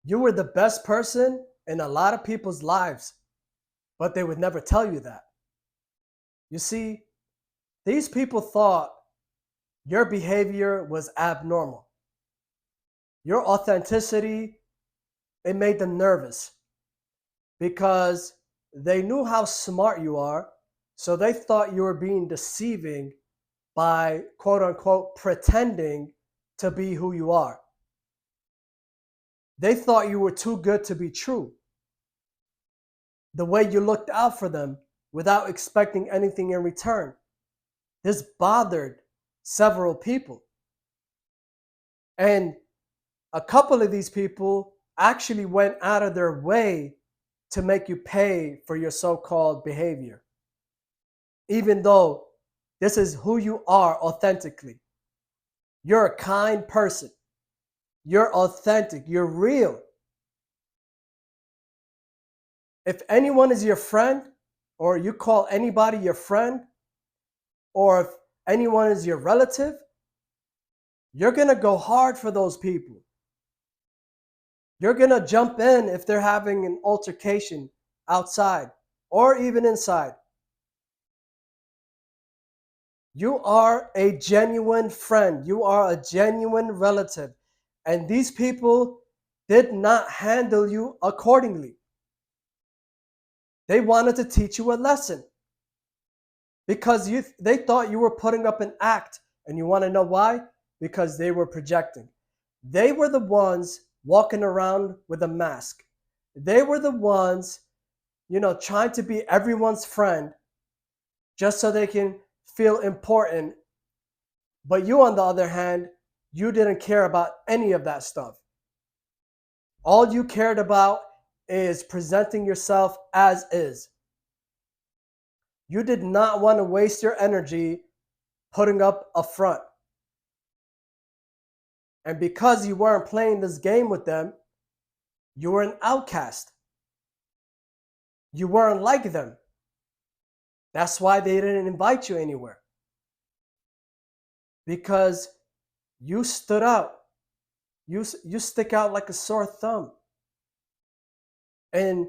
You were the best person in a lot of people's lives, but they would never tell you that. You see, these people thought your behavior was abnormal. Your authenticity, it made them nervous because they knew how smart you are. So they thought you were being deceiving by quote unquote pretending to be who you are. They thought you were too good to be true. The way you looked out for them without expecting anything in return. This bothered several people. And a couple of these people actually went out of their way to make you pay for your so called behavior, even though this is who you are authentically. You're a kind person, you're authentic, you're real. If anyone is your friend, or you call anybody your friend, or if anyone is your relative, you're going to go hard for those people. You're going to jump in if they're having an altercation outside or even inside. You are a genuine friend. You are a genuine relative. And these people did not handle you accordingly. They wanted to teach you a lesson because they thought you were putting up an act. And you want to know why? Because they were projecting. They were the ones walking around with a mask. They were the ones, trying to be everyone's friend just so they can feel important. But you, on the other hand, you didn't care about any of that stuff. All you cared about is presenting yourself as is. You did not want to waste your energy putting up a front. And because you weren't playing this game with them, you were an outcast. You weren't like them. That's why they didn't invite you anywhere. Because you stood out. You stick out like a sore thumb. And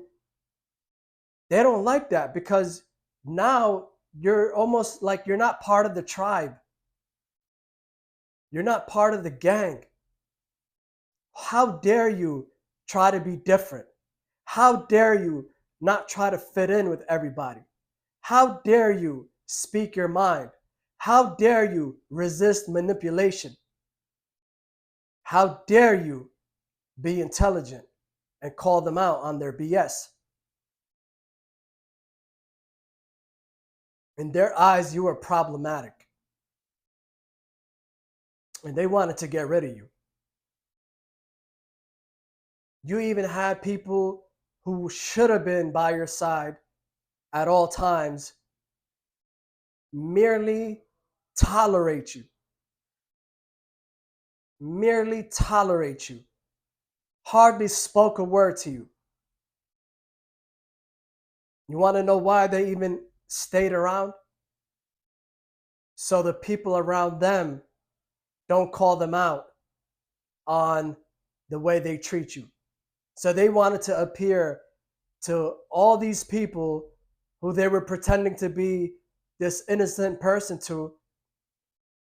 they don't like that because now you're almost like you're not part of the tribe. You're not part of the gang. How dare you try to be different? How dare you not try to fit in with everybody? How dare you speak your mind? How dare you resist manipulation? How dare you be intelligent and call them out on their BS? In their eyes, you are problematic. And they wanted to get rid of you. You even had people who should have been by your side at all times merely tolerate you. Merely tolerate you. Hardly spoke a word to you. You want to know why they even stayed around? So the people around them don't call them out on the way they treat you. So they wanted to appear to all these people who they were pretending to be this innocent person to.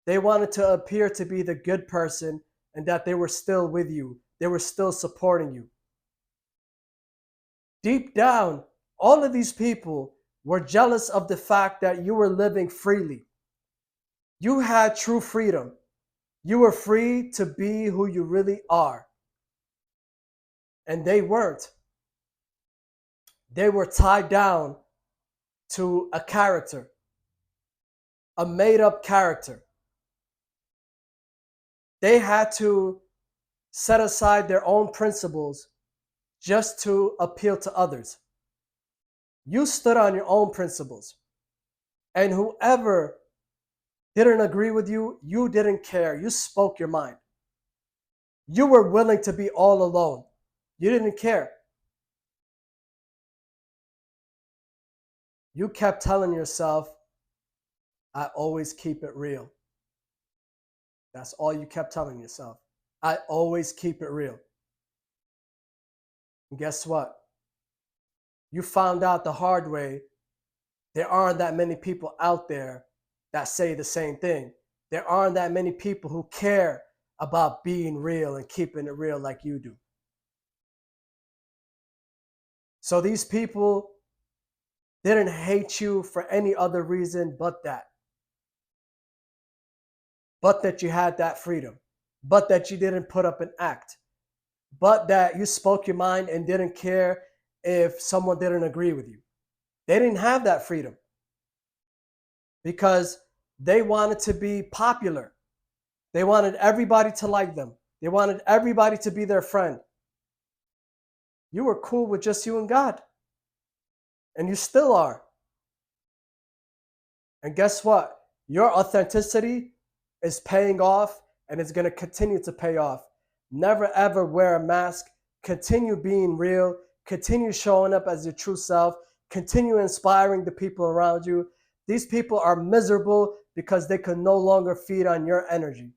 They wanted to appear to be the good person and that they were still with you. They were still supporting you. Deep down, all of these people were jealous of the fact that you were living freely. You had true freedom. You were free to be who you really are. And they weren't. They were tied down to a character, a made up character. They had to set aside their own principles just to appeal to others. You stood on your own principles. And whoever didn't agree with you, you didn't care. You spoke your mind. You were willing to be all alone. You didn't care. You kept telling yourself, I always keep it real. That's all you kept telling yourself. I always keep it real. And guess what? You found out the hard way. There aren't that many people out there that say the same thing. There aren't that many people who care about being real and keeping it real like you do. So these people didn't hate you for any other reason but that. But that you had that freedom. But that you didn't put up an act. But that you spoke your mind and didn't care if someone didn't agree with you. They didn't have that freedom because they wanted to be popular. They wanted everybody to like them. They wanted everybody to be their friend. You were cool with just you and God. And you still are. And guess what? Your authenticity is paying off and it's going to continue to pay off. Never ever wear a mask. Continue being real. Continue showing up as your true self. Continue inspiring the people around you. These people are miserable because they can no longer feed on your energy.